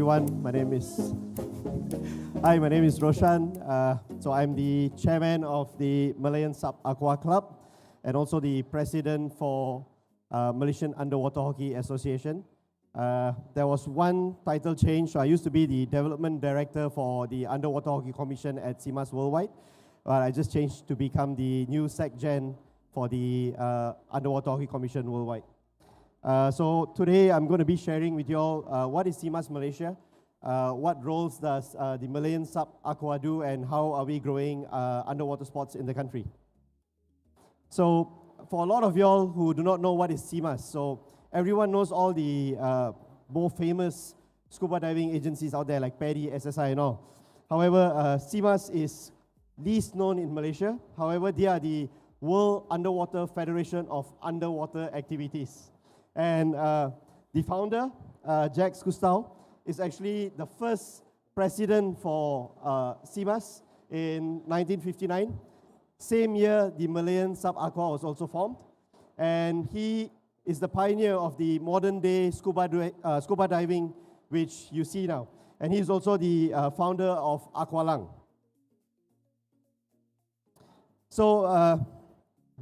everyone. Hi, my name is Roshan. So I'm the chairman of the Malayan Sub Aqua Club and also the president for Malaysian Underwater Hockey Association. There was one title change. So I used to be the development director for the Underwater Hockey Commission at CMAS Worldwide. But I just changed to become the new SecGen for the Underwater Hockey Commission Worldwide. So today I'm going to be sharing with you all what is CMAS Malaysia, what roles does the Malayan Sub Aqua do, and how are we growing underwater sports in the country. So for a lot of y'all who do not know what is CMAS, so everyone knows all the more famous scuba diving agencies out there like PADI, SSI and all. However, CMAS is least known in Malaysia. However, they are the World Underwater Federation of Underwater Activities. And the founder, Jacques Cousteau, is actually the first president for CMAS in 1959. Same year, the Malayan Sub Aqua was also formed. And he is the pioneer of the modern day scuba diving, which you see now. And he's also the founder of Aqualang. So,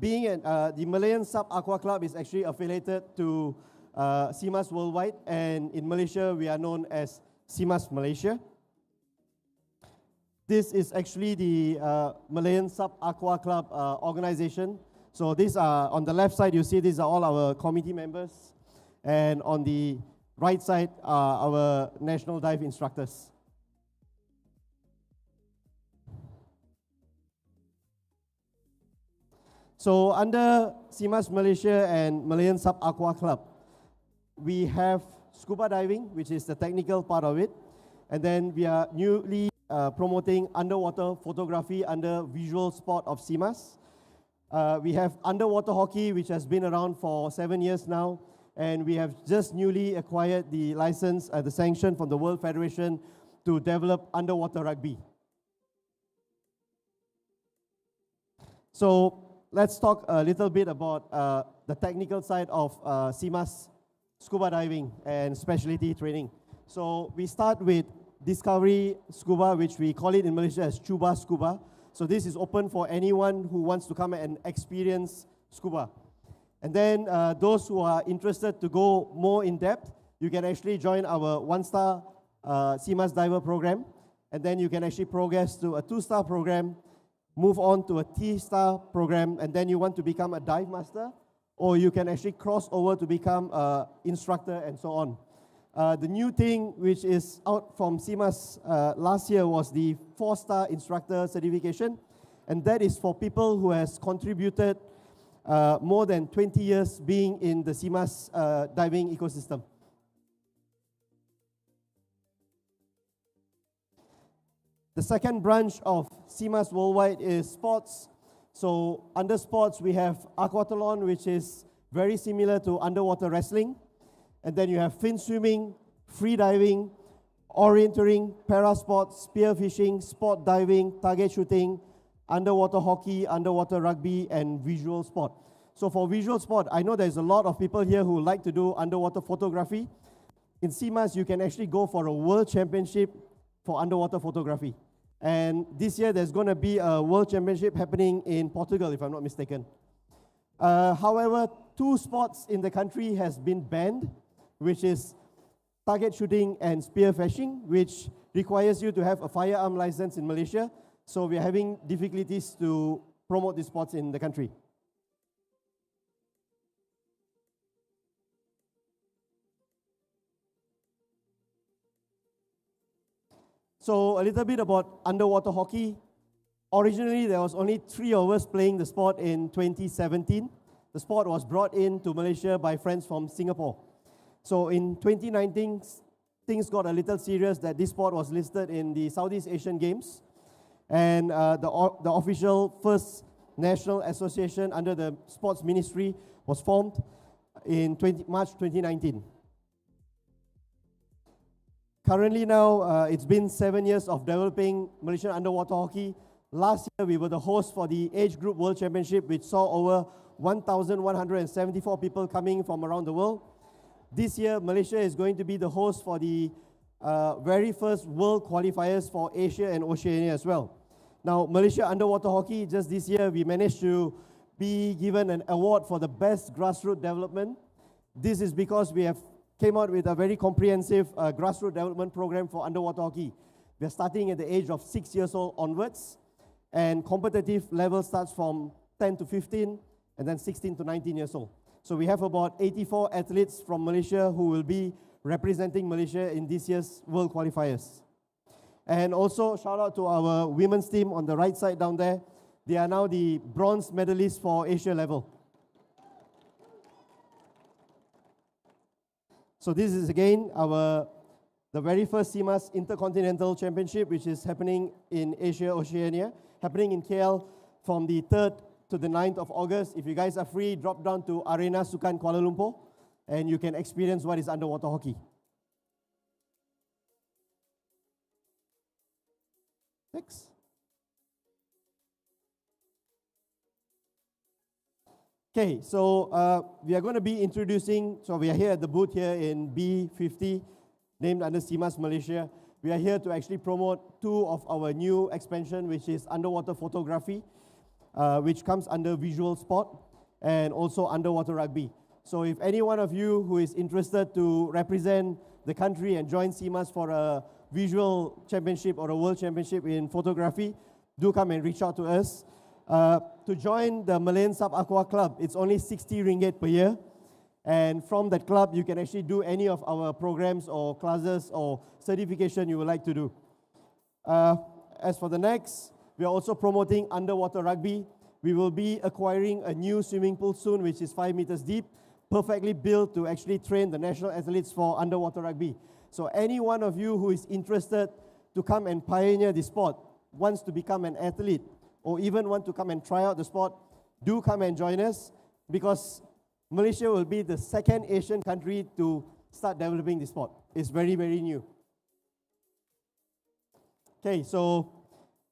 being the Malayan Sub Aqua Club is actually affiliated to CMAS Worldwide, and in Malaysia we are known as CMAS Malaysia. This is actually the Malayan Sub Aqua Club organization. So these are, on the left side you see these are all our committee members, and on the right side are our national dive instructors. So under CMAS Malaysia and Malayan Sub Aqua Club, we have scuba diving, which is the technical part of it. And then we are newly promoting underwater photography under visual sport of CMAS. We have underwater hockey, which has been around for 7 years now. And we have just newly acquired the license, the sanction from the World Federation to develop underwater rugby. So let's talk a little bit about the technical side of CMAS scuba diving and specialty training. So we start with Discovery Scuba, which we call it in Malaysia as Cuba Scuba. So this is open for anyone who wants to come and experience scuba. And then those who are interested to go more in depth, you can actually join our 1-star CMAS diver program. And then you can actually progress to a 2-star program, move on to a T-star program, and then you want to become a dive master, or you can actually cross over to become an instructor and so on. The new thing which is out from CMAS last year was the 4-star instructor certification, and that is for people who has contributed more than 20 years being in the CMAS diving ecosystem. The second branch of CMAS Worldwide is sports. So under sports, we have aquathlon, which is very similar to underwater wrestling. And then you have fin swimming, free diving, orienteering, parasports, spearfishing, sport diving, target shooting, underwater hockey, underwater rugby, and visual sport. So for visual sport, I know there's a lot of people here who like to do underwater photography. In CMAS, you can actually go for a world championship for underwater photography. And this year, there's going to be a world championship happening in Portugal, if I'm not mistaken. However, 2 sports in the country has been banned, which is target shooting and spearfishing, which requires you to have a firearm license in Malaysia. So we're having difficulties to promote these sports in the country. So a little bit about underwater hockey. Originally, there was only 3 of us playing the sport in 2017. The sport was brought into Malaysia by friends from Singapore. So in 2019, things got a little serious that this sport was listed in the Southeast Asian Games. And the official first national association under the sports ministry was formed in March 2019. Currently now, it's been 7 years of developing Malaysian underwater hockey. Last year, we were the host for the Age Group World Championship, which saw over 1,174 people coming from around the world. This year, Malaysia is going to be the host for the very first world qualifiers for Asia and Oceania as well. Now, Malaysia Underwater Hockey, just this year, we managed to be given an award for the best grassroots development. This is because we have came out with a very comprehensive grassroots development program for underwater hockey. We're starting at the age of 6 years old onwards, and competitive level starts from 10 to 15, and then 16 to 19 years old. So we have about 84 athletes from Malaysia who will be representing Malaysia in this year's World Qualifiers. And also, shout out to our women's team on the right side down there. They are now the bronze medalists for Asia level. So this is again the very first CMAS Intercontinental Championship, which is happening in Asia, Oceania, happening in KL from the 3rd to the 9th of August. If you guys are free, drop down to Arena Sukan Kuala Lumpur, and you can experience what is underwater hockey. Next. Okay, so we are going to be introducing, so we are here at the booth here in B50, named under CMAS Malaysia. We are here to actually promote two of our new expansion, which is underwater photography, which comes under visual sport, and also underwater rugby. So if any one of you who is interested to represent the country and join CMAS for a visual championship or a world championship in photography, do come and reach out to us. To join the Malayan Sub Aqua Club, it's only 60 ringgit per year. And from that club, you can actually do any of our programs or classes or certification you would like to do. As for the next, we are also promoting underwater rugby. We will be acquiring a new swimming pool soon, which is 5 meters deep, perfectly built to actually train the national athletes for underwater rugby. So any one of you who is interested to come and pioneer the sport, wants to become an athlete, or even want to come and try out the sport, do come and join us, because Malaysia will be the second Asian country to start developing the sport. It's very, very new. Okay, so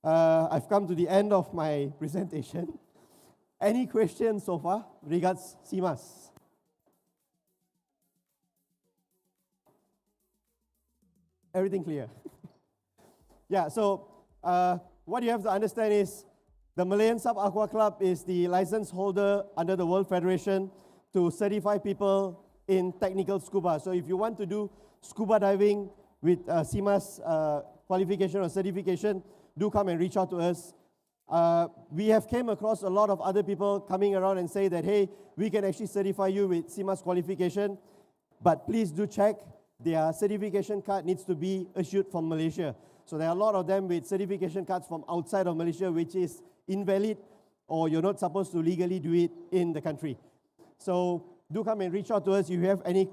I've come to the end of my presentation. Any questions so far regards CMAS? Everything clear? Yeah, so what you have to understand is the Malayan Sub Aqua Club is the license holder under the World Federation to certify people in technical scuba. So if you want to do scuba diving with CMAS qualification or certification, do come and reach out to us. We have came across a lot of other people coming around and say that, hey, we can actually certify you with CMAS qualification, but please do check their certification card needs to be issued from Malaysia. So there are a lot of them with certification cards from outside of Malaysia, which is invalid, or you're not supposed to legally do it in the country. So do come and reach out to us if you have any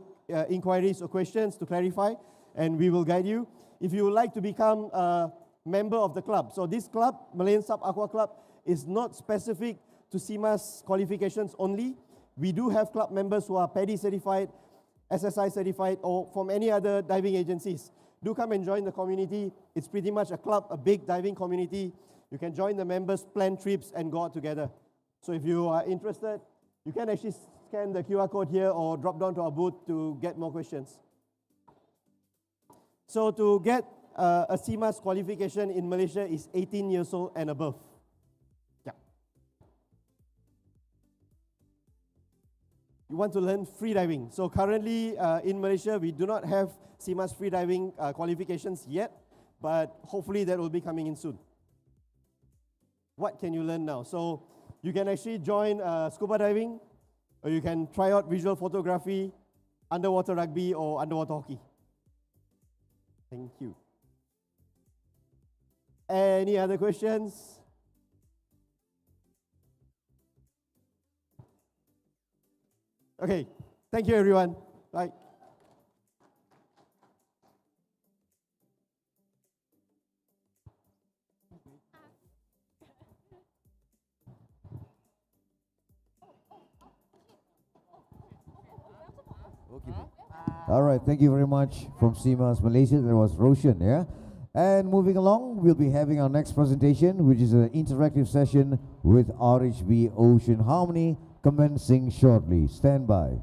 inquiries or questions to clarify, and we will guide you. If you would like to become a member of the club, so this club, Malayan Sub Aqua Club, is not specific to CMAS qualifications only. We do have club members who are PADI certified, SSI certified, or from any other diving agencies. Do come and join the community. It's pretty much a club, a big diving community. You can join the members, plan trips, and go out together. So if you are interested, you can actually scan the QR code here or drop down to our booth to get more questions. So to get a CMAS qualification in Malaysia is 18 years old and above. Yeah. You want to learn free diving. So currently in Malaysia, we do not have CMAS free diving qualifications yet, but hopefully that will be coming in soon. What can you learn now? So you can actually join scuba diving, or you can try out visual photography, underwater rugby, or underwater hockey. Thank you. Any other questions? Okay, thank you everyone. Bye. Okay. All right, thank you very much from CMAS Malaysia. That was Roshan, yeah? And moving along, we'll be having our next presentation, which is an interactive session with RHB Ocean Harmony, commencing shortly. Stand by.